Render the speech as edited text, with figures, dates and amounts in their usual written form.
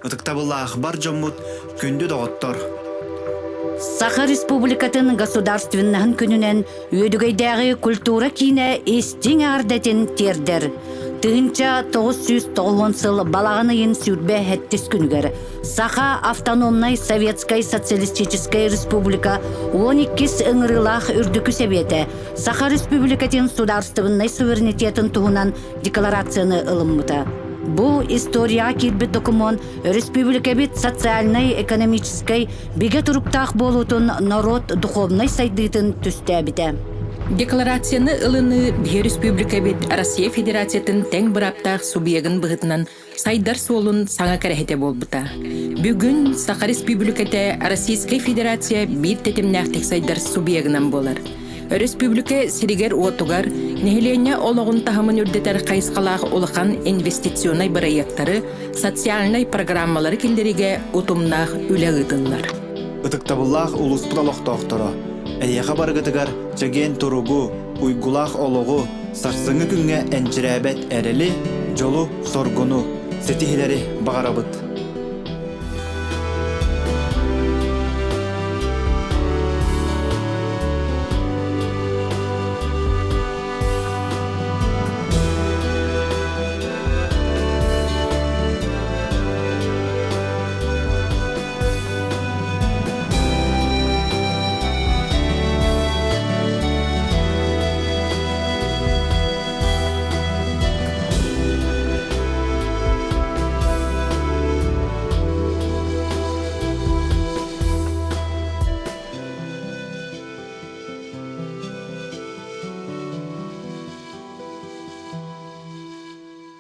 Ытыктабыллаах бар жоммут күндү доғоттор. Саха Республикатын государственнахын күнүнен өйдүгөйдәгы культура кине эстиң ардатын тердер. Тыынча 990 сыл балағанайын сүрбе хәттес күнгер. Саха автономной Советской Социалистической Республика 12 ыңырылах үрдүкү себеті. Саха Республикатын сударственный суверенитетін туғынан декларацияны ылыммыта. Бу история кирбит документ республика бит социальной, экономической биге туруктах болутун народ духовной сайдытын түстәбите. Декларацияны ылыны бе республика бит Россия Федерациятын тең быраптах субъегін бұғытынан сайдар солун саңа кәрәхете болбыта. Бүгін Саха Республиката Российская Федерация бир тетімнәқтек сайдар субъегінан болар. Республика сиригер уотугар нехилене ологун тахамын үрдетер кайсқалағы олақан инвестиционный проекттары, социальный программалары келдериге утумнах үләгытынлар. Ытыктабыллаах улуспуталох тоқтора. Әйеға баргытыгар жеген туругу, уйгулах ологу, сарсыңы күнге әнчірәбәт әрілі, жолу соргуну, сетихилери бағарабыт.